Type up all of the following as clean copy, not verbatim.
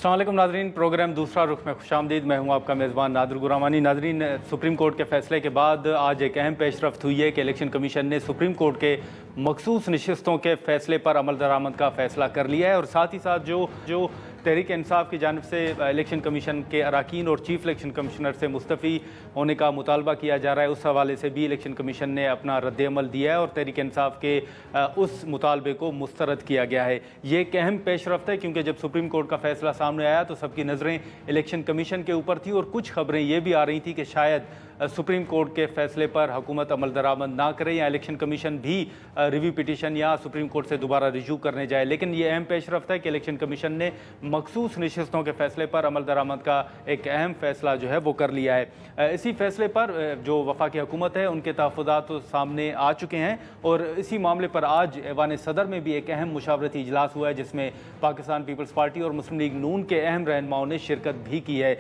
अस्सलाम वालेकुम नाज़रीन, प्रोग्राम दूसरा रुख में खुशामदीद। मैं हूं आपका मेज़बान नादिर गुरामानी। नाज़रीन, सुप्रीम कोर्ट के फैसले के बाद आज एक अहम पेशरफ्त हुई है कि इलेक्शन कमीशन ने सुप्रीम कोर्ट के मखसूस नशिस्तों के फैसले पर अमल दरामद का फ़ैसला कर लिया है और साथ ही साथ जो तहरीक इंसाफ की जानिब से इलेक्शन कमीशन के अराकीन और चीफ इलेक्शन कमिश्नर से मुस्तफ़ी होने का मुतालबा किया जा रहा है, उस हवाले से भी इलेक्शन कमीशन ने अपना रद्द-ए-अमल दिया है और तहरीक इंसाफ के उस मुतालबे को मुस्तरद किया गया है। ये एक अहम पेशरफ्त है क्योंकि जब सुप्रीम कोर्ट का फैसला सामने आया तो सबकी नज़रें इलेक्शन कमीशन के ऊपर थी और कुछ खबरें ये भी आ रही थी कि शायद सुप्रीम कोर्ट के फैसले पर हुकूमत अमल दरामद ना करे या इलेक्शन कमीशन भी रिव्यू पिटीशन या सुप्रीम कोर्ट से दोबारा रिज्यू करने जाए। लेकिन ये अहम पेशरफ्त है कि इलेक्शन कमीशन ने मखसूस नशिस्तों के फैसले पर अमल दरामद का एक अहम फैसला जो है वो कर लिया है। इसी फैसले पर जो वफाकी हुकूमत है उनके तहफ़्फ़ुज़ात तो सामने आ चुके हैं और इसी मामले पर आज ऐवान सदर में भी एक अहम मुशावरती इजलास हुआ है जिसमें पाकिस्तान पीपल्स पार्टी और मुस्लिम लीग नून के अहम रहनुमाओं ने शिरकत भी की है।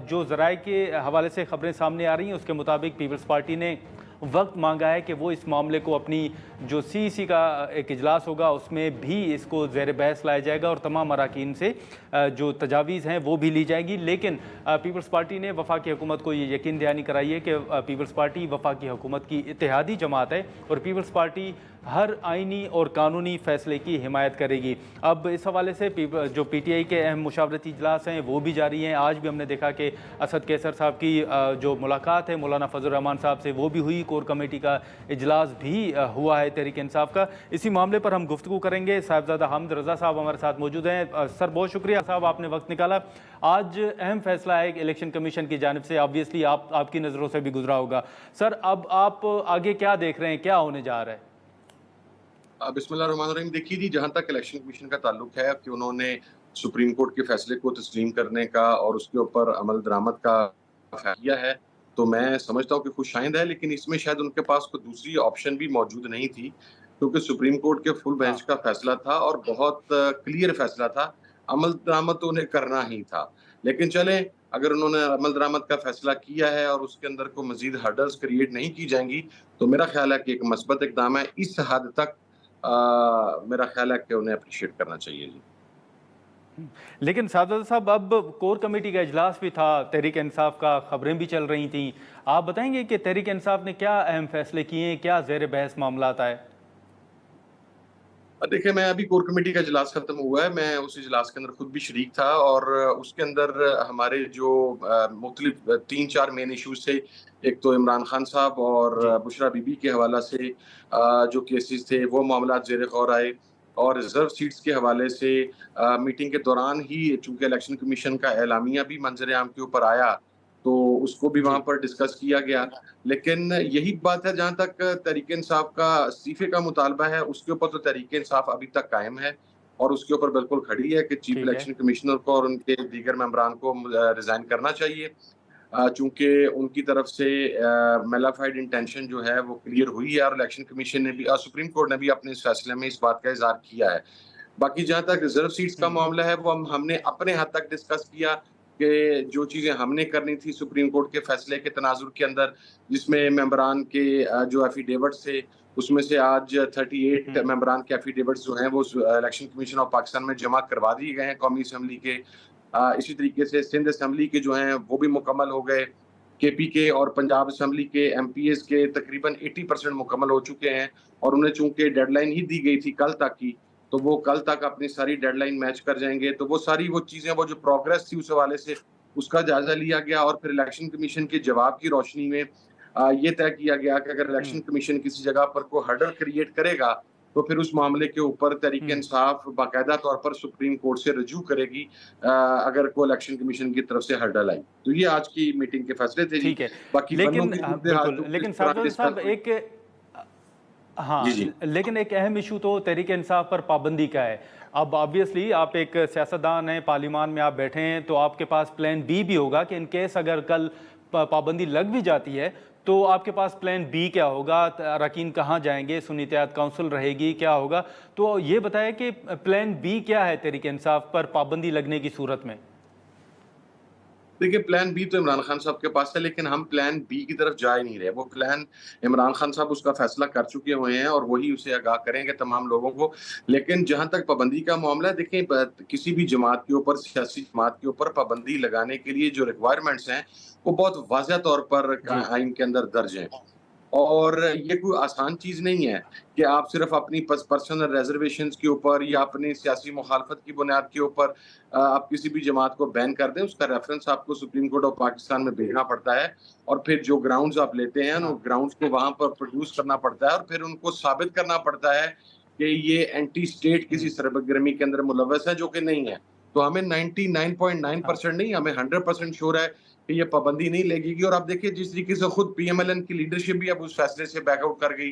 जो ज़राए के हवाले से खबरें सामने आ रही हैं उसके मुताबिक पीपल्स पार्टी ने वक्त मांगा है कि वो इस मामले को अपनी जो CEC का एक इजलास होगा उसमें भी इसको ज़ेर बहस लाया जाएगा और तमाम अराकीन से जो तजावीज़ हैं वो भी ली जाएगी। लेकिन पीपल्स पार्टी ने वफाकी हुकूमत को ये यकीन दहानी कराई है कि पीपल्स पार्टी वफाकी हुकूमत की इत्तेहादी जमात है और पीपल्स पार्टी हर आइनी और कानूनी फ़ैसले की हिमायत करेगी। अब इस हवाले से जो PTI के अहम मुशावरती इजलास हैं वो भी जारी हैं। आज भी हमने देखा कि असद कैसर साहब की जो मुलाकात है मौलाना फजल रहमान साहब से वो भी हुई, कोर कमेटी का इजलास भी हुआ है तहरीक इंसाफ का। इसी मामले पर हम गुफ्तगू करेंगे। साहिबजादा हामिद रज़ा साहब हमारे साथ मौजूद हैं। सर, बहुत शुक्रिया साहब, आपने वक्त निकाला। आज अहम फैसला है इलेक्शन कमीशन की जानिब से, ऑब्वियसली आपकी नज़रों से भी गुजरा होगा। सर, अब आप आगे क्या देख रहे हैं, क्या होने जा रहा है? बिस्मिल्लाहिर्रहमानिर्रहीम। देखिए जी, जहाँ तक इलेक्शन कमीशन का ताल्लुक है कि उन्होंने सुप्रीम कोर्ट के फैसले को तस्लीम करने का और उसके ऊपर अमल दरामद का फैसला किया है, तो मैं समझता हूँ कि खुशाइंद है, लेकिन इसमें शायद उनके पास कोई दूसरी ऑप्शन भी मौजूद नहीं थी, क्योंकि सुप्रीम कोर्ट के फुल बेंच हाँ। का फैसला था और बहुत क्लियर फैसला था। अमल दरामद तो उन्हें करना ही था। लेकिन चलें, अगर उन्होंने अमल दरामद का फैसला किया है और उसके अंदर को मज़ीद हर्डल्स क्रिएट नहीं की जाएँगी, तो मेरा ख़्याल है कि एक मस्बत इक़दाम है। इस हद तक मेरा ख़्याल है कि उन्हें एप्रिशिएट करना चाहिए जी। लेकिन साहबजादा साहब, अब कोर कमेटी का इजलास भी था, तहरीक इंसाफ का खबरें भी चल रही थीं। आप बताएंगे कि तहरीक इंसाफ ने क्या अहम फैसले किए हैं, क्या ज़ेर बहस मामलात आए? देखिए, मैं अभी कोर कमेटी का इजलास खत्म हुआ है, मैं उस इजलास के अंदर खुद भी शरीक था और उसके अंदर हमारे जो मुख्तलिफ 3-4 मेन इश्यूज थे। एक तो इमरान खान साहब और जी। बुशरा बीबी के हवाला से जो केसेस थे वो मामला ज़ेर गौर आए और रिजर्व सीट्स के हवाले से मीटिंग के दौरान ही चूंकि इलेक्शन कमीशन का एलामिया भी मंजर आम के ऊपर आया, तो उसको भी वहाँ जी। पर डिस्कस किया गया। लेकिन यही बात है, जहाँ तक तहरीक इंसाफ का इस्तीफे का मुतालबा है, उसके ऊपर तो तहरीक इंसाफ अभी तक कायम है और उसके ऊपर बिल्कुल खड़ी है कि चीफ ठीक है। इलेक्शन कमिश्नर को और उनके दीगर मेंबरान को रिज़ाइन करना चाहिए। चूँकि उनकी तरफ से मैलाफाइड इंटेंशन जो है वो क्लियर हुई है और इलेक्शन कमीशन ने भी सुप्रीम कोर्ट ने भी अपने इस फैसले में इस बात का इज़हार किया है। बाकी जहाँ तक रिजर्व सीट्स का मामला है, वो हमने अपने हद तक डिस्कस किया कि जो चीज़ें हमने करनी थी सुप्रीम कोर्ट के फैसले के तनाजुर के अंदर, जिसमें मेंबरान के जो एफिडेविट्स थे, उसमें से आज 38 मेंबरान के एफिडेविट्स जो हैं वो इलेक्शन कमीशन ऑफ पाकिस्तान में जमा करवा दिए गए हैं कौमी असम्बली के। इसी तरीके से सिंध असम्बली के जो हैं वो भी मुकम्मल हो गए। KP के और पंजाब असम्बली के MPs के तकरीबन 80% मुकम्मल हो चुके हैं और उन्हें चूँकि डेडलाइन ही दी गई थी कल तक की, तो वो कल तक अपनी सारी डेडलाइन मैच कर जाएँगे। तो वो सारी वो चीज़ें, वो जो प्रोग्रेस थी उस हवाले से उसका जायज़ा लिया गया और फिर इलेक्शन कमीशन के जवाब की रोशनी में ये तय किया गया कि अगर इलेक्शन कमीशन किसी जगह पर कोई हर्डल क्रिएट करेगा, तो फिर उस मामले के ऊपर तहरीक इंसाफ बाकायदा तौर पर सुप्रीम कोर्ट से रजू करेगी अगर कोई इलेक्शन कमीशन की तरफ से हर्डल आई। तो ये आज की मीटिंग के फैसले थे जी। ठीक है। बाकी बनों लेकिन की सूरत हाल बिल्कुल, जो लेकिन किस तरह साहबजादा डिस्कस साहब हुई। एक जी, हाँ, जी। लेकिन एक अहम इशू तो तहरीक इंसाफ पर पाबंदी का है। अब ऑब्वियसली आप एक सियासतदान हैं, पार्लियामान में आप बैठे हैं, तो आपके पास प्लान बी भी होगा कि इन केस अगर कल पाबंदी लग भी जाती है तो आपके पास प्लान बी क्या होगा, अरकान कहाँ जाएंगे, सुन्नी इत्तेहाद काउंसिल रहेगी, क्या होगा? तो ये बताएं कि प्लान बी क्या है तहरीक इंसाफ पर पाबंदी लगने की सूरत में? देखिए प्लान बी तो इमरान खान साहब के पास है, लेकिन हम प्लान बी की तरफ जा ही नहीं रहे। वो प्लान इमरान खान साहब उसका फैसला कर चुके हुए हैं और वही उसे आगाह करेंगे तमाम लोगों को। लेकिन जहाँ तक पाबंदी का मामला है, देखिए किसी भी जमात के ऊपर, सियासी जमात के ऊपर पाबंदी लगाने के लिए जो रिक्वायरमेंट्स हैं, वो बहुत वाज़ह तौर पर जी। आइन के अंदर दर्ज हैं। और ये कोई आसान चीज़ नहीं है कि आप सिर्फ़ अपनी पर्सनल रिज़र्वेशंस के ऊपर या अपनी सियासी मुखालफत की बुनियाद के ऊपर आप किसी भी जमात को बैन कर दें। उसका रेफ़रेंस आपको सुप्रीम कोर्ट ऑफ पाकिस्तान में भेजना पड़ता है और फिर जो ग्राउंड्स आप लेते हैं, उन हाँ। ग्राउंड्स को वहाँ पर प्रोड्यूस करना पड़ता है और फिर उनको साबित करना पड़ता है कि ये एंटी स्टेट किसी हुँ। सरगर्मी के अंदर मुलव्वस है, जो कि नहीं है। तो हमें हाँ। 99.9% नहीं, हमें 100% श्योर है कि ये पाबंदी नहीं लगेगी। और आप देखिए जिस तरीके से खुद पीएमएलएन की लीडरशिप भी अब उस फैसले से बैकआउट कर गई।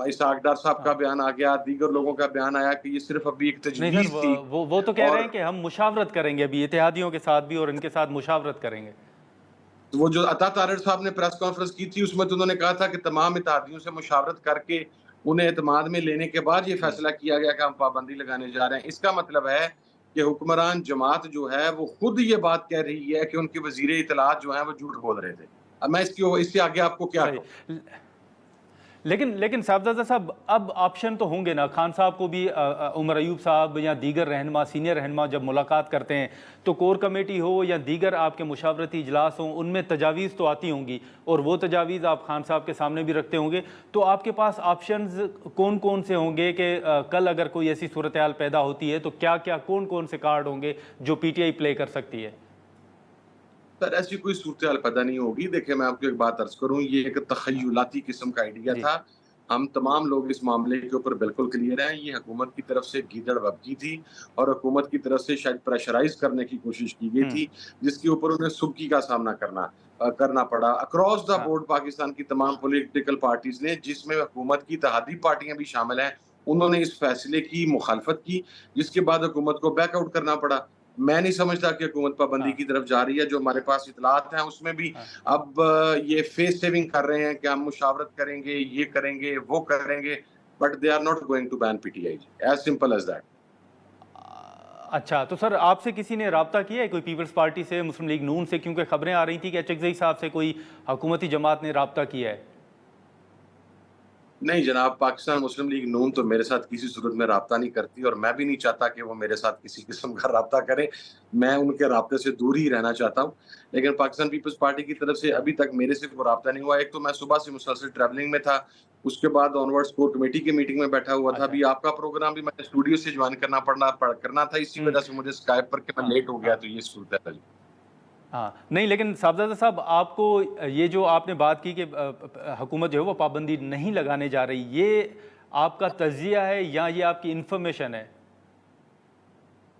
इसहाक डार साहब का हाँ। बयान आ गया, दीगर लोगों का बयान आया कि ये सिर्फ अभी एक नहीं सर, तजवीज़ थी। वो तो कह रहे हैं और कि हम मुशावरत करेंगे अभी इत्तेहादियों के साथ भी और इनके साथ मुशावरत करेंगे। वो जो अता तारड़ साहब ने प्रेस कॉन्फ्रेंस की थी, उसमें तो उन्होंने कहा था कि तमाम इत्तेहादियों से मुशावरत करके उन्हें एतमाद में लेने के बाद ये हुँ। फैसला किया गया कि हम पाबंदी लगाने जा रहे हैं। इसका मतलब है कि हुक्मरान जमात जो है वो खुद ये बात कह रही है कि उनके वज़ीर इत्तलात जो हैं वो झूठ बोल रहे थे। अब मैं इससे आगे आपको क्या सही। कहूँ? लेकिन लेकिन साहबजादा साहब, अब ऑप्शन तो होंगे ना, खान साहब को भी उमर अयूब साहब या दीगर रहनुमा, सीनियर रहनुमा जब मुलाकात करते हैं तो कोर कमेटी हो या दीगर आपके मुशावरती इजलास हों, उनमें तजावीज़ तो आती होंगी और वो तजावीज़ आप खान साहब के सामने भी रखते होंगे। तो आपके पास ऑप्शंस कौन कौन से होंगे कि कल अगर कोई ऐसी सूरत हाल पैदा होती है तो क्या क्या कौन कौन से कार्ड होंगे जो पीटीआई प्ले कर सकती है? सर ऐसी कोई सूरत-हाल पैदा नहीं होगी। देखिए मैं आपको एक बात अर्ज़ करूँ, ये एक तख़य्युलाती किस्म का आइडिया जी। था। हम तमाम लोग इस मामले के ऊपर बिल्कुल क्लियर हैं। ये हुकूमत की तरफ से गीदड़ बककी थी और हुकूमत की तरफ से शायद प्रेशराइज़ करने की कोशिश की गई हुँ। थी, जिसके ऊपर उन्हें सुबकी का सामना करना पड़ा। अक्रॉस द हाँ। बोर्ड पाकिस्तान की तमाम पॉलिटिकल पार्टीज़ ने, जिसमें हुकूमत की इत्तेहादी पार्टियाँ भी शामिल हैं, उन्होंने इस फैसले की मुखालफत की, जिसके बाद हुकूमत को बैकआउट करना पड़ा। मैं नहीं समझता कि हुकूमत पाबंदी हाँ। की तरफ जा रही है। जो हमारे पास इत्तलात हैं उसमें भी हाँ। अब ये फेस सेविंग कर रहे हैं कि हम मुशावरत करेंगे, ये करेंगे, वो करेंगे, but they are not going to ban PTI, as simple as that. अच्छा, तो सर आपसे किसी ने राब्ता किया है कोई पीपल्स पार्टी से, मुस्लिम लीग नून से? क्योंकि खबरें आ रही थी कि अचकज़ई साहब से कोई हुकूमती जमात ने राब्ता किया है। नहीं जनाब, पाकिस्तान मुस्लिम लीग नून तो मेरे साथ किसी सूरत में राब्ता नहीं करती और मैं भी नहीं चाहता कि वो मेरे साथ किसी किस्म का राब्ता करें। मैं उनके राब्ते से दूर ही रहना चाहता हूँ। लेकिन पाकिस्तान पीपल्स पार्टी की तरफ से हाँ। अभी तक मेरे से कोई राब्ता नहीं हुआ। एक तो मैं सुबह से मुसलसल ट्रैवलिंग में था, उसके बाद ऑनवर्ड्स कोर कमेटी की मीटिंग में बैठा हुआ था। अच्छा। अभी आपका प्रोग्राम भी मैंने स्टूडियो से जॉइन करना था, इसी हुँ। वजह से मुझे स्काइप पर कि मैं हाँ। लेट हो गया, हाँ। तो ये सूरत है। हाँ, नहीं लेकिन साहबज़ादा साहब, आपको ये जो आपने बात की कि हुकूमत जो है वो पाबंदी नहीं लगाने जा रही, ये आपका तज़्ज़िया है या ये आपकी इन्फॉर्मेशन है?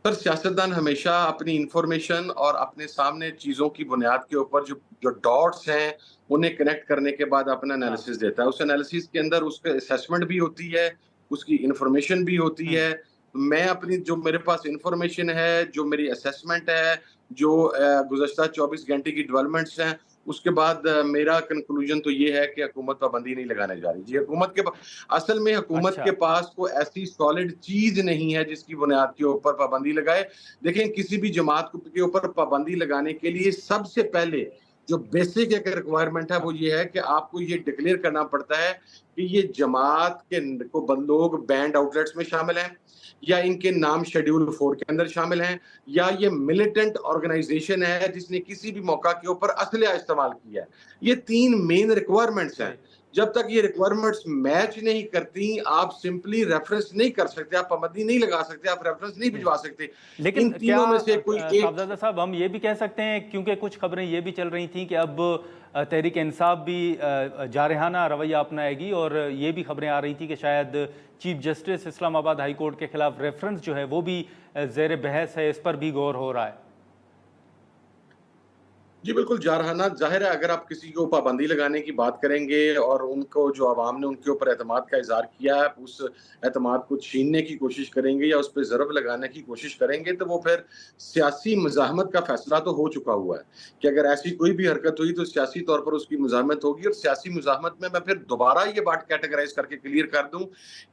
सर सियासतदान हमेशा अपनी इंफॉर्मेशन और अपने सामने चीज़ों की बुनियाद के ऊपर जो जो डॉट्स हैं, उन्हें कनेक्ट करने के बाद अपना हाँ। एनालिसिस देता है। उस एनालिसिस के अंदर उसका असेसमेंट भी होती है, उसकी इंफॉर्मेशन भी होती हुँ। है। मैं अपनी जो मेरे पास इंफॉर्मेशन है, जो मेरी असेसमेंट है, जो गुज़श्ता 24 घंटे की डेवलपमेंट्स हैं, उसके बाद मेरा कंक्लूजन तो ये है कि हुकूमत पाबंदी नहीं लगाने जा रही। जी, असल में हुकूमत अच्छा। के पास कोई ऐसी सॉलिड चीज़ नहीं है जिसकी बुनियाद के ऊपर पाबंदी लगाए। देखें किसी भी जमात के ऊपर पाबंदी लगाने के लिए सबसे पहले जो बेसिक एक रिक्वायरमेंट है हाँ। वो ये है कि आपको ये डिक्लेयर करना पड़ता है कि ये जमात के लोग बैंड आउटलेट्स में शामिल हैं या इनके नाम शेड्यूल 4 के अंदर शामिल हैं या ये मिलिटेंट ऑर्गेनाइजेशन है जिसने किसी भी मौका के ऊपर असलहा इस्तेमाल किया है। ये 3 मेन रिक्वायरमेंट्स हैं। सही। जब तक ये रिक्वायरमेंट्स मैच नहीं करती, आप सिंपली रेफरेंस नहीं कर सकते, आप पाबंदी नहीं लगा सकते, आप रेफरेंस नहीं जी। भिजवा सकते। लेकिन इन क्या तीनों में से कोई एक। साहबज़ादा साहब, हम ये भी कह सकते हैं, क्योंकि कुछ खबरें ये भी चल रही थी कि अब तहरीक इंसाफ भी जारहाना रवैया अपनाएगी और ये भी खबरें आ रही थी कि शायद chief justice Islamabad high court के खिलाफ रेफरेंस जो है वो भी ज़ेर बहस है, इस पर भी गौर हो रहा है। जी, बिल्कुल जारहाना ज़ाहिर है अगर आप किसी को पाबंदी लगाने की बात करेंगे और उनको जो अवाम ने उनके ऊपर एतमाद का इज़हार किया है, उस एतमाद को छीनने की कोशिश करेंगे या उस पे ज़रब लगाने की कोशिश करेंगे, तो वो फिर सियासी मुज़ाहमत का फ़ैसला तो हो चुका हुआ है कि अगर ऐसी कोई भी हरकत हुई तो सियासी तौर पर उसकी मुज़ाहमत होगी। और सियासी मुज़ाहमत में मैं फिर दोबारा ये बात कैटेगराइज़ करके क्लियर कर दूँ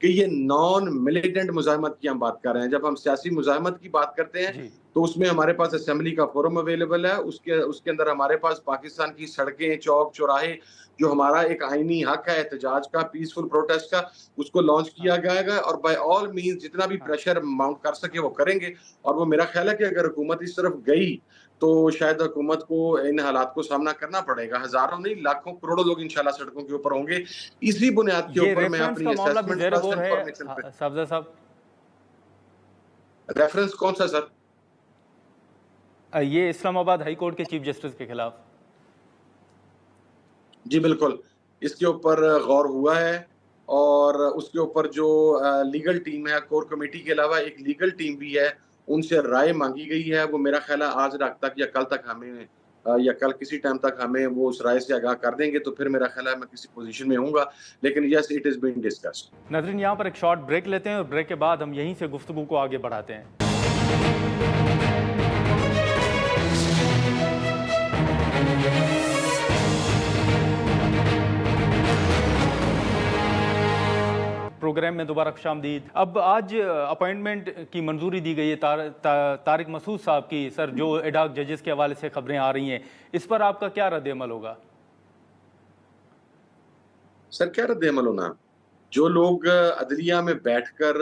कि ये नॉन मिलिटेंट मुज़ाहमत की हम बात कर रहे हैं। जब हम सियासी मुज़ाहमत की बात करते हैं, जी। تو اس میں ہمارے پاس اسمبلی کا فورم اویلیبل ہے، اس کے اندر ہمارے پاس پاکستان کی سڑکیں، چوک چوراہے، جو ہمارا ایک آئینی حق ہے احتجاج کا، پیسفل پروٹیسٹ کا، اس کو لانچ کیا جائے گا، اور بائی آل مینز جتنا بھی پریشر ماؤنٹ کر سکے وہ کریں گے. اور وہ میرا خیال ہے کہ اگر حکومت اس طرف گئی تو شاید حکومت کو ان حالات کو سامنا کرنا پڑے گا. ہزاروں نہیں، لاکھوں کروڑوں لوگ انشاءاللہ سڑکوں کے اوپر ہوں گے. اسی بنیاد کے یہ اوپر میں ریفرنس اپنی کا معاملہ بھی اسیسمنٹ زیر فرسٹ غور ہے انفارمیشن پہ. صاحب صاحب. ریفرنس کون سا سر؟ یہ اسلام آباد ہائی کورٹ کے چیف جسٹس کے خلاف. جی بالکل، اس کے اوپر غور ہوا ہے، اور اس کے اوپر جو لیگل ٹیم ہے، کور کمیٹی کے علاوہ ایک لیگل ٹیم بھی ہے، ان سے رائے مانگی گئی ہے. وہ میرا خیال ہے آج رات تک یا کل تک ہمیں یا کل کسی ٹائم تک ہمیں وہ اس رائے سے آگاہ کر دیں گے، تو پھر میرا خیال ہے میں کسی پوزیشن میں ہوں گا. لیکن یس، اٹ از بینگ ڈسکسڈ. ناظرین یہاں پر ایک شارٹ بریک لیتے ہیں اور بریک کے بعد ہم یہیں سے گفتگو کو آگے بڑھاتے ہیں. پروگرام میں دوبارہ خوش آمدید. اب آج اپائنٹمنٹ کی منظوری دی گئی ہے طارق مسعود صاحب کی. سر، جو ایڈاک ججز کے حوالے سے خبریں آ رہی ہیں، اس پر آپ کا کیا رد عمل ہوگا؟ سر کیا رد عمل ہونا؟ جو لوگ عدلیہ میں بیٹھ کر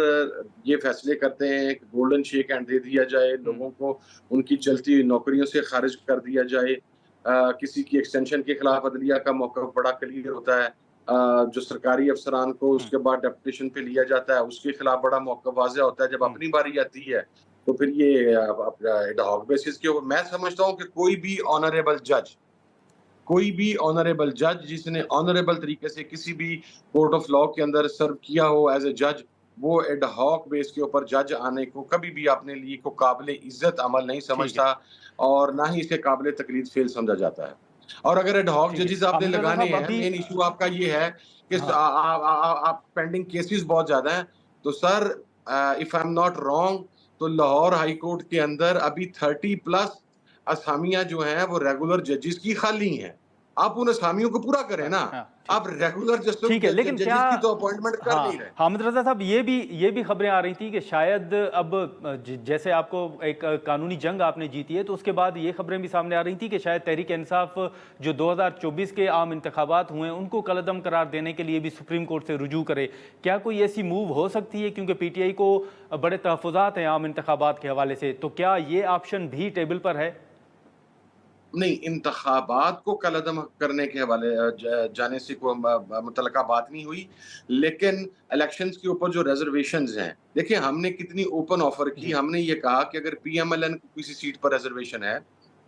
یہ فیصلے کرتے ہیں کہ گولڈن شیک ہینڈ دے دیا جائے، لوگوں کو ان کی چلتی ہوئی نوکریوں سے خارج کر دیا جائے، کسی کی ایکسٹینشن کے خلاف عدلیہ کا موقف بڑا کلیئر ہوتا ہے، جو سرکاری افسران کو اس کے بعد ڈیپوٹیشن پہ لیا جاتا ہے اس کے خلاف بڑا موقف واضح ہوتا ہے. جب اپنی باری آتی ہے تو پھر یہ ایڈ ہاک بیسس کے اوپر. میں سمجھتا ہوں کہ کوئی بھی آنریبل جج جس نے آنریبل طریقے سے کسی بھی کورٹ آف لاء کے اندر سرو کیا ہو ایز اے جج، وہ ایڈ ہاک بیس کے اوپر جج آنے کو کبھی بھی اپنے لیے کو قابل عزت عمل نہیں سمجھتا، اور نہ ہی اسے قابل تقلید فعل سمجھا جاتا ہے. اور اگر ایڈ ہاک ججز آپ نے لگانے ہیں، مین ایشو آپ کا یہ ہے کہ آپ پینڈنگ کیسز بہت زیادہ ہیں، تو sir if I am not wrong تو لاہور ہائی کورٹ کے اندر ابھی 30+ اسامیاں جو ہیں وہ ریگولر ججز کی خالی ہیں. آپ ان اسامیوں کو پورا کریں نا. آپ ریگولر ججز کی تو اپوائنٹمنٹ کر نہیں رہے. حامد رضا صاحب، یہ بھی خبریں آ رہی تھی کہ شاید اب جیسے آپ کو ایک قانونی جنگ آپ نے جیتی ہے، تو اس کے بعد یہ خبریں بھی سامنے آ رہی تھی کہ شاید تحریک انصاف جو 2024 کے عام انتخابات ہوئے ہیں ان کو کالعدم قرار دینے کے لیے بھی سپریم کورٹ سے رجوع کرے. کیا کوئی ایسی موو ہو سکتی ہے؟ کیونکہ پی ٹی آئی کو بڑے تحفظات ہیں عام انتخابات کے حوالے سے، تو کیا یہ آپشن بھی ٹیبل پر ہے؟ نہیں، انتخابات کو کالعدم کرنے کے حوالے جانے سے کوئی متعلقہ بات نہیں ہوئی، لیکن الیکشنز کے اوپر جو ریزرویشنز ہیں، دیکھیں ہم نے کتنی اوپن آفر کی. ہم نے یہ کہا کہ اگر پی ایم ایل این کو کسی سیٹ پر ریزرویشن ہے،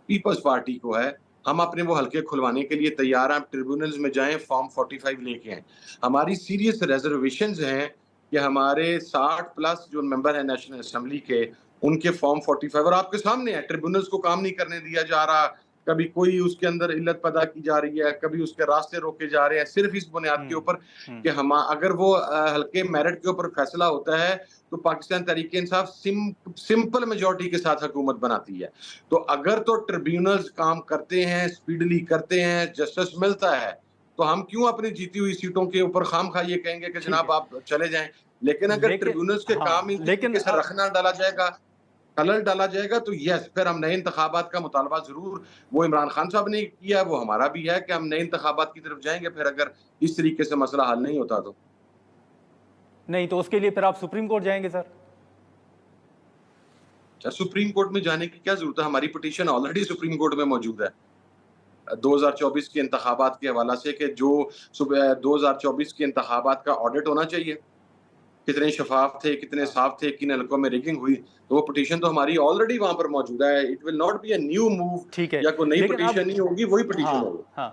پیپلز پارٹی کو ہے، ہم اپنے وہ حلقے کھلوانے کے لیے تیار ہیں. ٹریبیونلز میں جائیں، فارم 45 لے کے آئیں. ہماری سیریس ریزرویشنز ہیں کہ ہمارے 60+ جو ممبر ہیں نیشنل اسمبلی کے، ان کے فارم 45، اور آپ کے سامنے ہے ٹریبیونلز کو کام نہیں کرنے دیا جا رہا، کبھی کوئی اس کے اندر علت پیدا کی جا رہی ہے، کبھی اس کے راستے روکے جا رہے ہیں، صرف اس بنیاد کے اوپر کہ اگر وہ ہلکے میرٹ کے اوپر فیصلہ ہوتا ہے تو پاکستان تحریک انصاف سمپل میجورٹی کے ساتھ حکومت بناتی ہے. تو اگر تو ٹریبیونلز کام کرتے ہیں، سپیڈلی کرتے ہیں، جسٹس ملتا ہے، تو ہم کیوں اپنی جیتی ہوئی سیٹوں کے اوپر خام خواہ یہ کہیں گے کہ جناب آپ چلے جائیں. لیکن اگر ٹریبیونلز کے کام اس طریقے سے رکھنا ڈالا جائے گا، خلل ڈالا جائے گا، تو یس، پھر ہم نئے انتخابات کا مطالبہ ضرور، وہ عمران خان صاحب نے کیا، وہ ہمارا بھی ہے کہ ہم نئے انتخابات کی طرف جائیں گے. پھر اگر اس طریقے سے مسئلہ حل نہیں ہوتا تو نہیں، تو اس کے لیے پھر آپ سپریم کورٹ جائیں گے سر؟ سپریم کورٹ میں جانے کی کیا ضرورت ہے؟ ہماری پٹیشن آلریڈی سپریم کورٹ میں موجود ہے 2024 کے انتخابات کے حوالہ سے، کہ جو 2024 کے انتخابات کا آڈٹ ہونا چاہیے، کتنے شفاف تھے، کتنے صاف تھے، کن حلقوں میں ریگنگ ہوئی. تو وہ پٹیشن تو ہماری آلریڈی وہاں پر موجود ہے. It will not be a new move, یا کوئی نئی پٹیشن نہیں ہوگی، وہی پٹیشن ہوگی.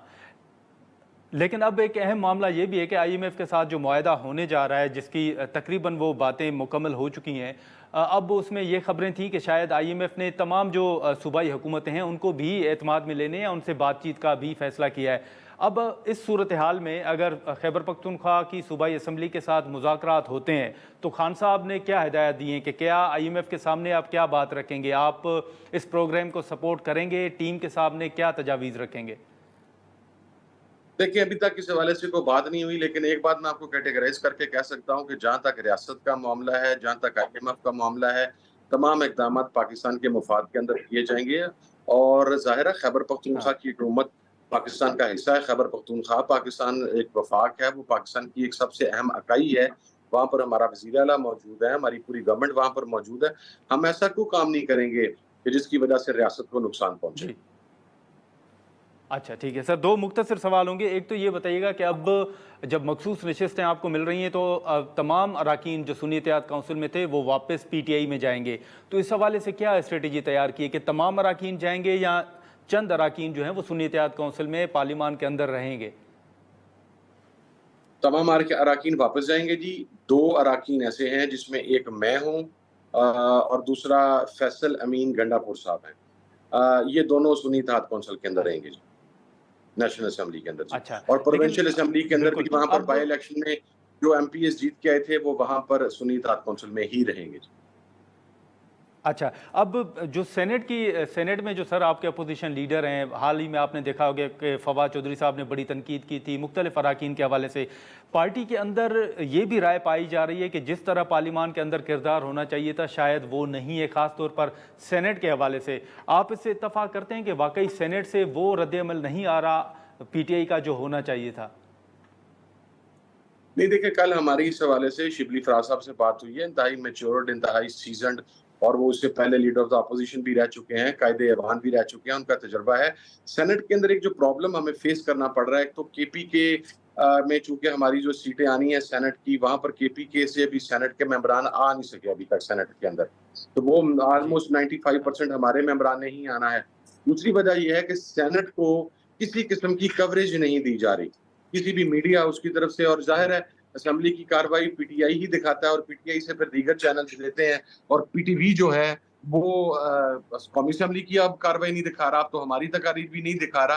لیکن اب ایک اہم معاملہ یہ بھی ہے کہ آئی ایم ایف کے ساتھ جو معاہدہ ہونے جا رہا ہے، جس کی تقریباً وہ باتیں مکمل ہو چکی ہیں، اب اس میں یہ خبریں تھیں کہ شاید آئی ایم ایف نے تمام جو صوبائی حکومتیں ہیں ان کو بھی اعتماد میں لینے یا ان سے بات چیت کا بھی فیصلہ کیا ہے. اب اس صورتحال میں اگر خیبر پختونخوا کی صوبائی اسمبلی کے ساتھ مذاکرات ہوتے ہیں تو خان صاحب نے کیا ہدایت دی ہیں کہ کیا آئی ایم ایف کے سامنے آپ کیا بات رکھیں گے؟ آپ اس پروگرام کو سپورٹ کریں گے؟ ٹیم کے سامنے کیا تجاویز رکھیں گے؟ دیکھیں ابھی تک اس حوالے سے کوئی بات نہیں ہوئی، لیکن ایک بات میں آپ کو کیٹیگرائز کر کے کہہ سکتا ہوں کہ جہاں تک ریاست کا معاملہ ہے، جہاں تک آئی ایم ایف کا معاملہ ہے، तमाम इक़दाम पाकिस्तान के मफाद के अंदर किए जाएंगे। और ज़ाहिर है खैबर पख्तूनख्वा हाँ की हुकूमत पाकिस्तान का हिस्सा है। खैबर पख्तूनख्वा पाकिस्तान एक वफाक है, वो पाकिस्तान की एक सबसे अहम इकाई है। वहाँ पर हमारा वज़ीर आला मौजूद है, हमारी पूरी गवर्नमेंट वहाँ पर मौजूद है। हम ऐसा क्यों काम नहीं करेंगे कि जिसकी वजह से रियासत को नुकसान पहुँचे। जी। अच्छा ठीक है सर, दो मुख्तसर सवाल होंगे। एक तो ये बताइएगा कि अब जब मखसूस नशिस्तें आपको मिल रही हैं तो तमाम अराकीन जो सुन्नी इत्तेहाद काउंसिल में थे वो वापस पीटीआई में जाएंगे, तो इस हवाले से क्या स्ट्रेटजी तैयार की है कि तमाम अराकीन जाएंगे या चंद अराकीन जो हैं वो सुन्नी इत्तेहाद काउंसिल में पार्लिमान के अंदर रहेंगे? तमाम अराकीन वापस जाएंगे जी। 2 अराकीन ऐसे हैं जिसमें एक मैं हूँ और दूसरा फैसल अमीन गंडापुर साहब हैं। ये दोनों सुन्नी इत्तेहाद काउंसिल के अंदर रहेंगे जी, नेशनल असेंबली के अंदर जी। अच्छा, और लेकिन प्रोविंशियल असेंबली के अंदर भी बिल्कुल वहाँ पर अब बाई इलेक्शन में जो एमपीएस जीत के आए थे वो वहाँ पर सुन्नी इत्तेहाद काउंसिल में ही रहेंगे जी। अच्छा, अब जो सेनेट में जो सर आपके अपोजिशन लीडर हैं, हाल ही में आपने देखा होगा कि फवाद चौधरी साहब ने बड़ी तनकीद की थी मुख्तलिफ अराकीन के हवाले से। पार्टी के अंदर ये भी राय पाई जा रही है कि जिस तरह पार्लिमान के अंदर किरदार होना चाहिए था शायद वो नहीं है, ख़ास तौर पर सेनेट के हवाले से। आप इससे इत्तफाक करते हैं कि वाकई सेनेट से वो रद्द-ए-अमल नहीं आ रहा पीटीआई का जो होना चाहिए था? नहीं देखिए, कल हमारी इस हवाले से शिबली फराज साहब से बात हुई है। इंतहाई मैच्योर्ड, इंतहाई सीजन्ड, और वो उससे पहले लीडर ऑफ द अपोजिशन भी रह चुके हैं, कायदे ऐवान भी रह चुके हैं, उनका तजुर्बा है। सेनेट के अंदर एक जो प्रॉब्लम हमें फेस करना पड़ रहा है, एक तो केपी के में चूंकि हमारी जो सीटें आनी है सेनेट की, वहां पर केपी के से अभी सेनेट के मेंबरान आ नहीं सके अभी तक सेनेट के अंदर, तो वो जी। ऑलमोस्ट 95% हमारे मेंबरान ने ही आना है। दूसरी वजह यह है कि सेनेट को किसी किस्म की कवरेज नहीं दी जा रही किसी भी मीडिया उसकी तरफ से, और जाहिर है असेंबली की कार्रवाई पीटीआई ही दिखाता है और पीटीआई से फिर दीगर चैनल देते हैं, और पीटीवी जो है वो कौमी असेंबली की अब कार्रवाई नहीं दिखा रहा, अब तो हमारी तकारीर भी नहीं दिखा रहा।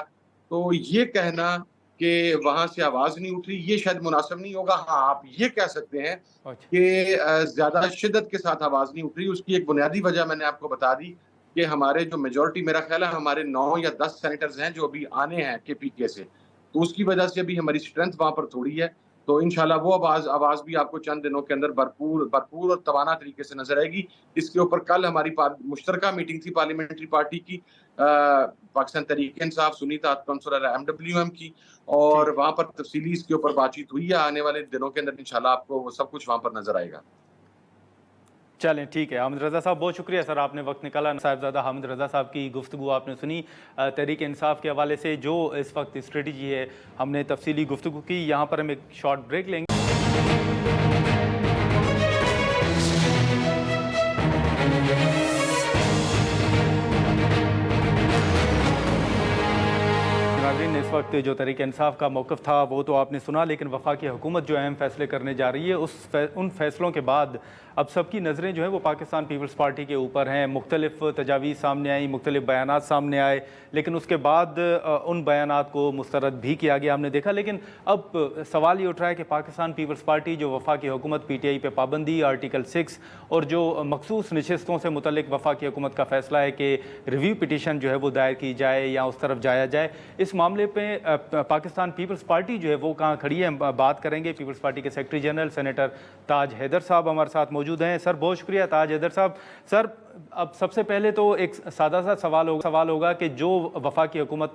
तो ये कहना कि वहां से आवाज नहीं उठ रही, ये शायद मुनासिब नहीं होगा। हाँ, आप ये कह सकते हैं अच्छा। कि ज्यादा शिद्दत के साथ आवाज नहीं उठ रही। उसकी एक बुनियादी वजह मैंने आपको बता दी कि हमारे जो मेजोरिटी, मेरा ख्याल है हमारे 9 या 10 सेनेटर्स हैं जो अभी आने हैं केपीके से, तो उसकी वजह से अभी हमारी स्ट्रेंथ वहां पर थोड़ी है। तो इंशाल्लाह वो आवाज भी आपको चंद दिनों के अंदर भरपूर भरपूर और तवाना तरीके से नजर आएगी। इसके ऊपर कल हमारी मुश्तरका मीटिंग थी पार्लियामेंट्री पार्टी की, पाकिस्तान तहरीक इंसाफ, सुन्नी इत्तेहाद काउंसिल और एमडब्ल्यूएम की, और ठीक। वहां पर तफसीली इसके ऊपर बातचीत हुई है। आने वाले दिनों के अंदर इंशाल्लाह आपको वो सब कुछ वहां पर नजर आएगा। चलें ठीक है। हामिद रज़ा साहब बहुत शुक्रिया सर, आपने वक्त निकाला। साहिबजादा हामिद रज़ा साहब की गुफ्तगू आपने सुनी तहरीक इंसाफ के हवाले से जो इस वक्त स्ट्रेटजी है, हमने तफसीली गुफ्तगू की। यहाँ पर हम एक शॉर्ट ब्रेक लेंगे। नाज़रीन, इस वक्त जो तहरीक इंसाफ का मौक़िफ़ था वो तो आपने सुना, लेकिन वफाकी हुकूमत जो अहम फ़ैसले करने जा रही है उन फ़ैसलों के बाद अब सबकी नज़रें जो हैं वो पाकिस्तान पीपल्स पार्टी के ऊपर हैं। मुख्तलिफ तजावीज़ सामने आई, मुख्तलिफ बयानात सामने आए, लेकिन उसके बाद उन बयानात को मुस्तरद भी किया गया, हमने देखा। लेकिन अब सवाल ये उठ रहा है कि पाकिस्तान पीपल्स पार्टी जो वफाकी हुकूमत पीटीआई पे पाबंदी, आर्टिकल 6 और जो मखसूस नशिस्तों से मुतल्लिक वफाकी हुकूमत का फ़ैसला है कि रिव्यू पिटीशन जो है वो दायर की जाए या उस तरफ जाया जाए, इस मामले पे पाकिस्तान पीपल्स पार्टी जो है वो कहाँ खड़ी है, हम बात करेंगे। पीपल्स पार्टी के सेक्रेटरी जनरल सेनेटर ताज हैदर साहब हमारे साथ मौजूद हैं। सर बहुत शुक्रिया ताज हैदर साहब। सर अब सबसे पहले तो एक सादा सा सवाल होगा कि जो वफाकी हुकूमत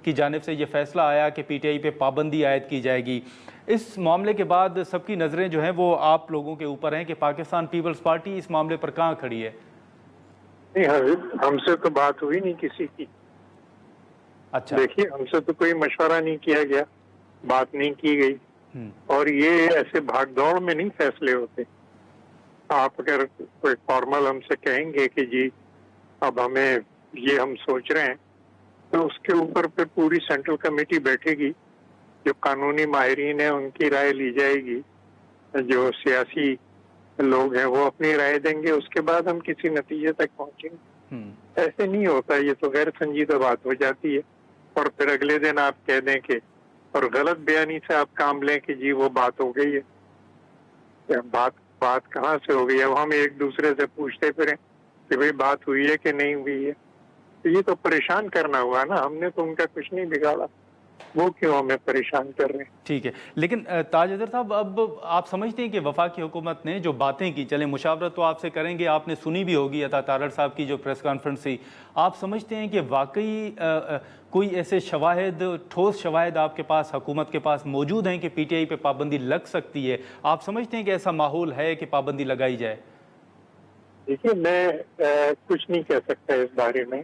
की जानिब से ये फैसला आया कि पीटीआई पे पाबंदी आयद की जाएगी, इस मामले के बाद सबकी नज़रें जो हैं वो आप लोगों के ऊपर हैं कि पाकिस्तान पीपल्स पार्टी इस मामले पर कहाँ खड़ी है? नहीं, हमसे तो बात हुई नहीं किसी की। अच्छा। देखिए, हमसे तो कोई मशवरा नहीं किया गया, बात नहीं की गई, और ये ऐसे भागदौड़ में नहीं फैसले होते। आप अगर कोई फॉर्मल हमसे कहेंगे कि जी अब हमें ये हम सोच रहे हैं, तो उसके ऊपर फिर पूरी सेंट्रल कमेटी बैठेगी, जो कानूनी माहिरीन है उनकी राय ली जाएगी, जो सियासी लोग हैं वो अपनी राय देंगे, उसके बाद हम किसी नतीजे तक पहुंचेंगे। ऐसे नहीं होता, ये तो गैर संजीदा बात हो जाती है। और फिर अगले दिन आप कह दें कि, और गलत बयानी से आप काम लें कि जी वो बात हो गई है। बात कहाँ से हो गई है? अब हम एक दूसरे से पूछते फिरें कि भाई बात हुई है कि नहीं हुई है, तो ये तो परेशान करना हुआ ना। हमने तो उनका कुछ नहीं बिगाड़ा। وہ क्यों हमें परेशान कर रहे हैं। ठीक है, लेकिन ताज हैदर साहब, अब आप समझते हैं कि वफाकी हुकूमत ने जो बातें की, चले मुशावरत तो आपसे करेंगे, आपने सुनी भी होगी अता तारड़ साहब की जो प्रेस कॉन्फ्रेंस थी, आप समझते हैं कि वाकई कोई ऐसे शवाहिद, ठोस शवाहिद आपके पास, हुकूमत के पास मौजूद हैं कि पीटीआई पे पाबंदी लग सकती है? आप समझते हैं कि ऐसा माहौल है कि पाबंदी लगाई जाए? देखिए, मैं कुछ नहीं कह सकता इस बारे में,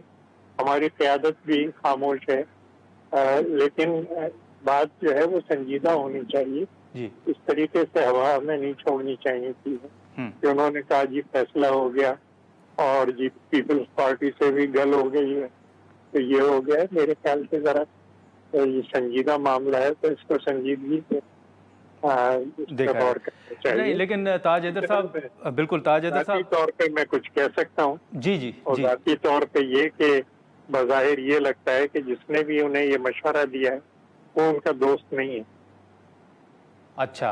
हमारी क़यादत भी खामोश है, लेकिन बात जो है वो संजीदा होनी चाहिए। जी। इस तरीके से हवा हमें नहीं छोड़नी चाहिए थी कि उन्होंने कहा जी फैसला हो गया और जी पीपल्स पार्टी से भी गल हो गई है तो ये हो गया। मेरे ख्याल से जरा ये संजीदा मामला है तो इसको संजीदगी से देखा गौर करना चाहिए। नहीं, लेकिन ताज हैदर साहब, बिल्कुल ताज हैदर ज़ाती साहब, तौर पे मैं कुछ कह सकता हूँ जी जी और जी, ज़ाती तौर पे ये कि बज़ाहिर ये लगता है कि जिसने भी उन्हें ये मशवरा दिया है वो उनका दोस्त नहीं है। अच्छा,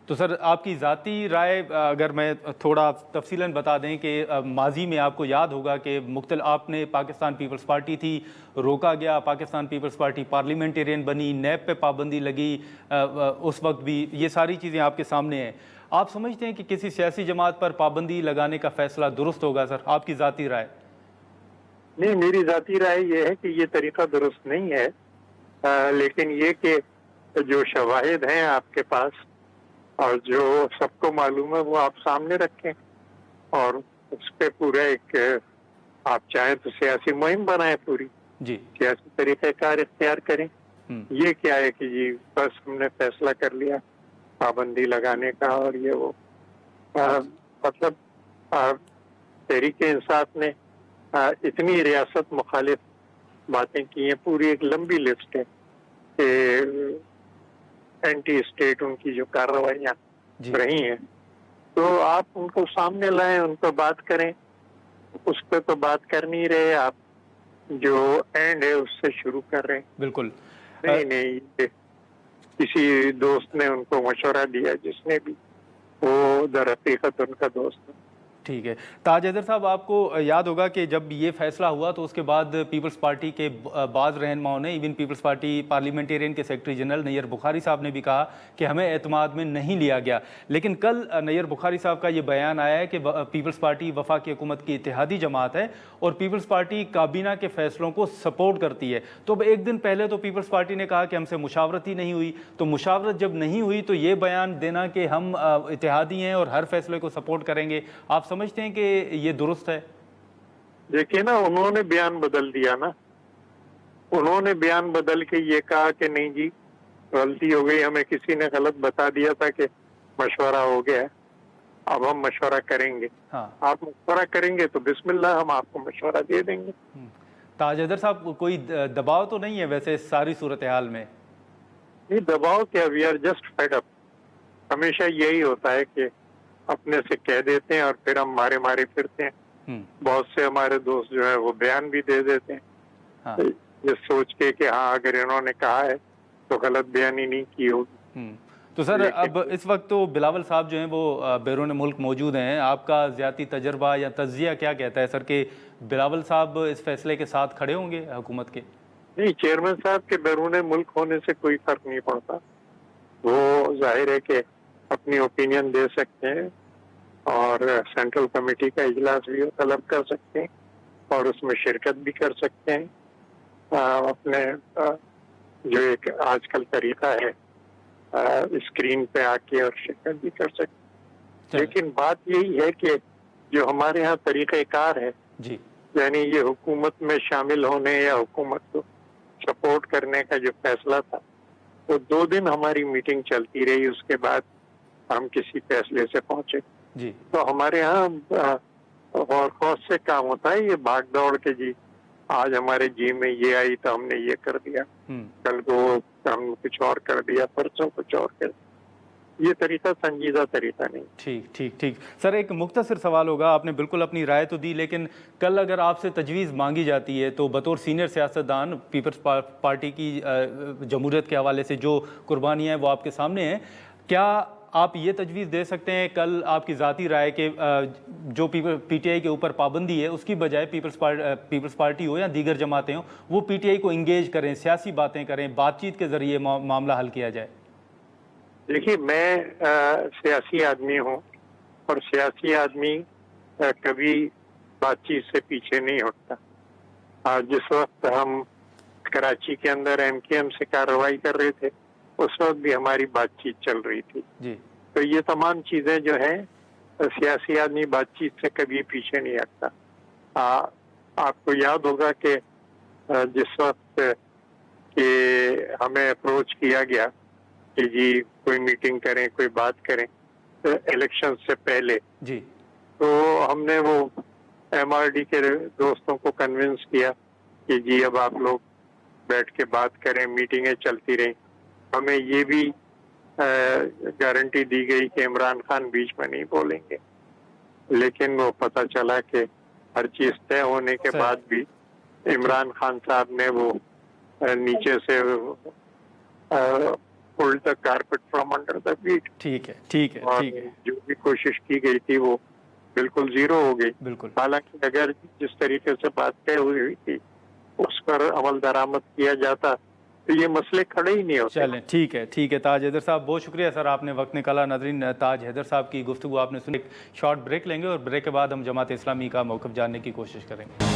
तो सर आपकी ज़ाती राय अगर मैं थोड़ा तफसीलन बता दें कि माजी में आपको याद होगा कि आपने पाकिस्तान पीपल्स पार्टी थी, रोका गया, पाकिस्तान पीपल्स पार्टी पार्लियामेंटेरियन बनी, नैब पे पाबंदी लगी, उस वक्त भी ये सारी चीज़ें आपके सामने हैं। आप समझते हैं कि किसी सियासी जमात पर पाबंदी लगाने का फ़ैसला दुरुस्त होगा सर? आपकी ज़ाती राय? नहीं, मेरी ज़ाती राय ये है कि ये तरीका दुरुस्त नहीं है, लेकिन ये कि जो शवाहिद हैं आपके पास और जो सबको मालूम है वो आप सामने रखें और उस पर पूरा एक आप चाहें तो सियासी मुहिम बनाएं, पूरी जी, सियासी तरीक़ाकार इख्तियार करें। ये क्या है कि जी बस हमने फैसला कर लिया पाबंदी लगाने का और ये वो मतलब तहरीक इंसाफ ने इतनी रियासत मुखालिफ बातें की हैं, पूरी एक लंबी लिस्ट है कि एंटी स्टेट उनकी जो कार्रवाइयाँ रही हैं, तो आप उनको सामने लाएं, उनको बात करें। उस पर तो बात कर नहीं रहे आप, जो एंड है उससे शुरू कर रहे हैं। बिल्कुल नहीं, किसी दोस्त ने उनको मशवरा दिया जिसने भी, वो दर हकीकत उनका दोस्त है। ठीक है। ताज हैदर साहब, आपको याद होगा कि जब ये फैसला हुआ तो उसके बाद पीपल्स पार्टी के बाज़ रहनुमाओं ने, इवन पीपल्स पार्टी पार्लियामेंटेरियन के सेक्रेटरी जनरल नैयर बुखारी साहब ने भी कहा कि हमें एतमाद में नहीं लिया गया। लेकिन कल नैयर बुखारी साहब का ये बयान आया है कि पीपल्स पार्टी वफाकी हुकूमत की इत्तेहादी जमात है और पीपल्स पार्टी काबीना के फैसलों को सपोर्ट करती है। तो अब एक दिन पहले तो पीपल्स पार्टी ने कहा कि हमसे मुशावरत ही नहीं हुई, तो मुशावरत जब नहीं हुई तो ये बयान देना कि हम इत्तेहादी हैं और हर फैसले को सपोर्ट करेंगे, आप समझते हैं कि ये दुरुस्त है? देखिए ना, उन्होंने बयान बदल दिया ना, उन्होंने बयान बदल के ये कहा कि नहीं जी गलती हो गई, हमें किसी ने गलत बता दिया था कि मशवरा हो गया, अब हम मशवरा करेंगे। हाँ। आप मशवरा करेंगे तो बिस्मिल्लाह, हम आपको मशवरा दे देंगे। ताज हैदर साहब, कोई दबाव तो नहीं है वैसे सारी सूरत हाल में? नहीं, दबाव क्या, we are just fed up. हमेशा यही होता है कि अपने से कह देते हैं और फिर हम मारे फिरते हैं। बहुत से हमारे दोस्त जो है वो बयान भी दे देते हैं। हाँ। ये सोच के कि हाँ अगर इन्होंने कहा है तो गलत बयानी नहीं की होगी। तो सर अब इस वक्त तो बिलावल साहब जो हैं वो बैरून मुल्क मौजूद हैं, आपका ज़्याती तजर्बा या तज्जिया क्या कहता है सर कि बिलावल साहब इस फैसले के साथ खड़े होंगे हुकूमत के? नहीं, चेयरमैन साहब के बैरून मुल्क होने से कोई फर्क नहीं पड़ता, वो जाहिर है कि अपनी ओपिनियन दे सकते हैं और सेंट्रल कमेटी का इजलास भी तलब कर सकते हैं और उसमें शिरकत भी कर सकते हैं। अपने जो एक आजकल तरीका है स्क्रीन पे आके और शिरकत भी कर सकते हैं। लेकिन बात यही है कि जो हमारे यहाँ तरीक़ेकार है जी, यानी ये हुकूमत में शामिल होने या हुकूमत को सपोर्ट करने का जो फैसला था, वो 2 दिन हमारी मीटिंग चलती रही, उसके बाद हम किसी फैसले से पहुंचे जी। तो हमारे यहाँ और खौफ से काम होता है, ये भाग दौड़ के जी आज हमारे जी में ये आई तो हमने ये कर दिया, कल को हम कुछ और कर दिया, परसों कुछ और कर दिया, ये तरीका संजीदा तरीका नहीं। ठीक सर, एक मुख्तसर सवाल होगा, आपने बिल्कुल अपनी राय तो दी, लेकिन कल अगर आपसे तजवीज़ मांगी जाती है तो बतौर सीनियर सियासतदान पीपल्स पार्टी की जमहूरियत के हवाले से जो कुर्बानियाँ हैं वो आपके सामने हैं, क्या آپ یہ تجویز دے سکتے ہیں کل آپ کی ذاتی رائے کہ جو پی ٹی آئی کے اوپر پابندی ہے اس کی بجائے پیپلز پارٹی ہو یا دیگر جماعتیں ہوں وہ پی ٹی آئی کو انگیج کریں، سیاسی باتیں کریں، بات چیت کے ذریعے معاملہ حل کیا جائے؟ دیکھیے میں سیاسی آدمی ہوں اور سیاسی آدمی کبھی بات چیت سے پیچھے نہیں ہٹتا۔ جس وقت ہم کراچی کے اندر ایم کیو ایم سے کارروائی کر رہے تھے اس وقت بھی ہماری بات چیت چل رہی تھی جی۔ تو یہ تمام چیزیں جو ہیں سیاسی آدمی بات چیت سے کبھی پیچھے نہیں ہٹتا۔ آپ کو یاد ہوگا کہ جس وقت کہ ہمیں اپروچ کیا گیا کہ جی کوئی میٹنگ کریں، کوئی بات کریں الیکشن سے پہلے، جی، تو ہم نے وہ ایم آر ڈی کے دوستوں کو کنونس کیا کہ جی اب آپ لوگ بیٹھ کے بات کریں، میٹنگیں چلتی رہیں۔ ہمیں یہ بھی گارنٹی دی گئی کہ عمران خان بیچ میں نہیں بولیں گے، لیکن وہ پتہ چلا کہ ہر چیز طے ہونے کے بعد بھی عمران خان صاحب نے وہ نیچے سے pulled the carpet from under the feet۔ ٹھیک ہے، ٹھیک ہے، اور ٹھیک ہے، جو بھی کوشش کی گئی تھی وہ بالکل زیرو ہو گئی۔ بالکل۔ حالانکہ اگر جس طریقے سے بات طے ہوئی تھی اس پر عمل درآمد کیا جاتا تو یہ مسئلے کھڑے ہی نہیں ہوتے۔ چلیں ٹھیک ہے، ٹھیک ہے تاج حیدر صاحب، بہت شکریہ سر، آپ نے وقت نکالا۔ ناظرین، تاج حیدر صاحب کی گفتگو آپ نے سنی۔ ایک شارٹ بریک لیں گے اور بریک کے بعد ہم جماعت اسلامی کا موقف جاننے کی کوشش کریں گے۔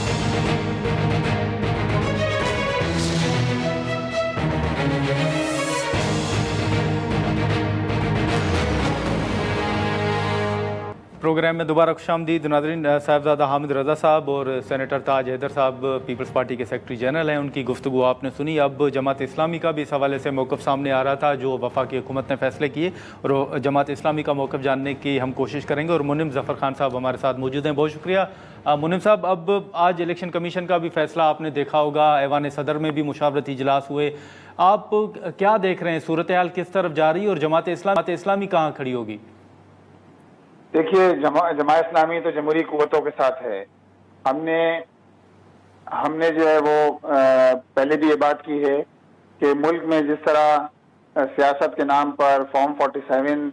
پروگرام میں دوبارہ خوش آمدید ناظرین۔ صاحبزادہ حامد رضا صاحب اور سینیٹر تاج حیدر صاحب پیپلز پارٹی کے سیکرٹری جنرل ہیں، ان کی گفتگو آپ نے سنی۔ اب جماعت اسلامی کا بھی اس حوالے سے موقف سامنے آ رہا تھا جو وفاقی حکومت نے فیصلے کیے، اور جماعت اسلامی کا موقف جاننے کی ہم کوشش کریں گے، اور منم ظفر خان صاحب ہمارے ساتھ موجود ہیں۔ بہت شکریہ منم صاحب۔ اب آج الیکشن کمیشن کا بھی فیصلہ آپ نے دیکھا ہوگا، ایوان صدر میں بھی مشاورتی اجلاس ہوئے، آپ کیا دیکھ رہے ہیں، صورتحال کس طرف جا رہی ہے اور جماعت اسلامی کہاں کھڑی ہوگی؟ دیکھیے، جماعت اسلامی تو جمہوری قوتوں کے ساتھ ہے۔ ہم نے جو ہے وہ پہلے بھی یہ بات کی ہے کہ ملک میں جس طرح سیاست کے نام پر فارم 47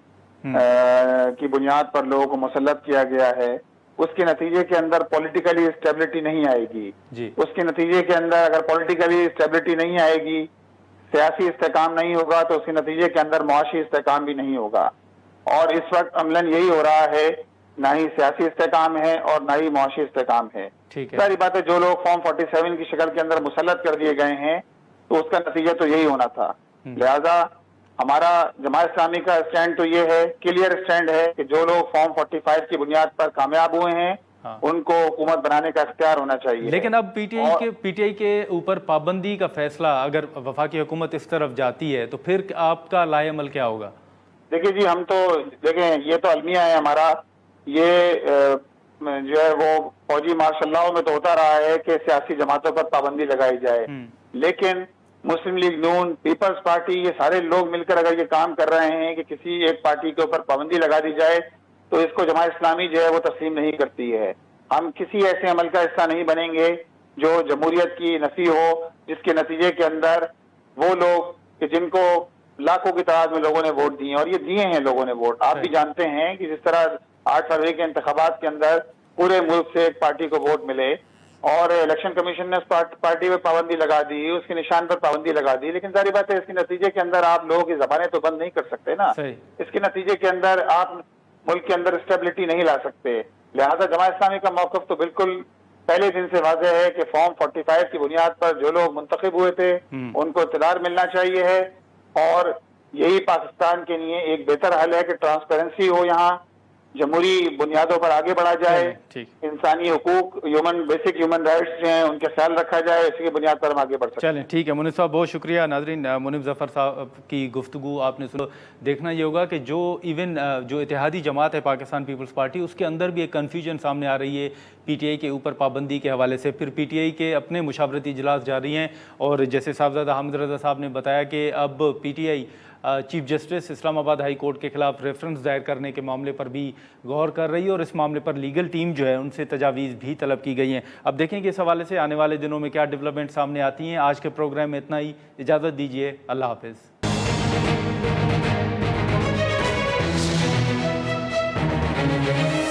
کی بنیاد پر لوگوں کو مسلط کیا گیا ہے، اس کے نتیجے کے اندر پولیٹیکلی اسٹیبلٹی نہیں آئے گی۔ اس کے نتیجے کے اندر اگر پولیٹیکلی اسٹیبلٹی نہیں آئے گی، سیاسی استحکام نہیں ہوگا، تو اس کے نتیجے کے اندر معاشی استحکام بھی نہیں ہوگا۔ اور اس وقت عملاً یہی ہو رہا ہے، نہ ہی سیاسی استحکام ہے اور نہ ہی معاشی استحکام ہے۔ ساری بات ہے، جو لوگ فارم 47 کی شکل کے اندر مسلط کر دیے گئے ہیں تو اس کا نتیجہ تو یہی ہونا تھا۔ لہذا ہمارا جماعت اسلامی کا اسٹینڈ تو یہ ہے، کلیئر اسٹینڈ ہے کہ جو لوگ فارم 45 کی بنیاد پر کامیاب ہوئے ہیں ان کو حکومت بنانے کا اختیار ہونا چاہیے۔ لیکن اب پی ٹی آئی کے اوپر پابندی کا فیصلہ اگر وفاقی حکومت اس طرف جاتی ہے تو پھر آپ کا لائے عمل کیا ہوگا؟ دیکھیں جی، ہم تو دیکھیں یہ تو المیہ ہے ہمارا، یہ جو ہے وہ فوجی مارشل لاء میں تو ہوتا رہا ہے کہ سیاسی جماعتوں پر پابندی لگائی جائے، لیکن مسلم لیگ نون، پیپلز پارٹی، یہ سارے لوگ مل کر اگر یہ کام کر رہے ہیں کہ کسی ایک پارٹی کے اوپر پابندی لگا دی جائے تو اس کو جماعت اسلامی جو ہے وہ تسلیم نہیں کرتی ہے۔ ہم کسی ایسے عمل کا حصہ نہیں بنیں گے جو جمہوریت کی نفی ہو، جس کے نتیجے کے اندر وہ لوگ کہ جن کو لاکھوں کی تعداد میں لوگوں نے ووٹ دیے، اور یہ دیے ہیں لوگوں نے ووٹ، آپ بھی جانتے ہیں کہ جس طرح 8 فروری کے انتخابات کے اندر پورے ملک سے ایک پارٹی کو ووٹ ملے اور الیکشن کمیشن نے اس پارٹی پہ پابندی لگا دی، اس کے نشان پر پابندی لگا دی، لیکن ظاہر بات ہے اس کے نتیجے کے اندر آپ لوگوں کی زبانیں تو بند نہیں کر سکتے نا، اس کے نتیجے کے اندر آپ ملک کے اندر اسٹیبلٹی نہیں لا سکتے۔ لہذا جماعت اسلامی کا موقف تو بالکل پہلے دن سے واضح ہے کہ فارم 45 کی بنیاد پر جو لوگ منتخب ہوئے تھے ان کو اقتدار ملنا چاہیے ہے، اور یہی پاکستان کے لیے ایک بہتر حل ہے کہ ٹرانسپیرنسی ہو، یہاں جمہوری بنیادوں پر آگے بڑھا جائے، انسانی حقوق، بیسک ہیومن رائٹس جو ہیں ان کے خیال رکھا جائے، اسی کی بنیاد پر ہم آگے بڑھ سکتے ہیں۔ چلیں ٹھیک ہے منم صاحب، بہت شکریہ۔ ناظرین، منم ظفر صاحب کی گفتگو آپ نے سنو، دیکھنا یہ ہوگا کہ جو اتحادی جماعت ہے پاکستان پیپلز پارٹی، اس کے اندر بھی ایک کنفیوژن سامنے آ رہی ہے پی ٹی آئی کے اوپر پابندی کے حوالے سے۔ پھر پی ٹی آئی کے اپنے مشاورتی اجلاس جاری ہیں، اور جیسے صاحبزادہ حامد رضا صاحب نے بتایا کہ اب P T I chief justice Islamabad high court کے خلاف ریفرنس دائر کرنے کے معاملے پر بھی غور کر رہی ہے، اور اس معاملے پر لیگل ٹیم جو ہے ان سے تجاویز بھی طلب کی گئی ہیں۔ اب دیکھیں کہ اس حوالے سے آنے والے دنوں میں کیا ڈیولپمنٹ سامنے آتی ہیں۔ آج کے پروگرام میں اتنا ہی، اجازت دیجیے، اللہ حافظ۔ हैं।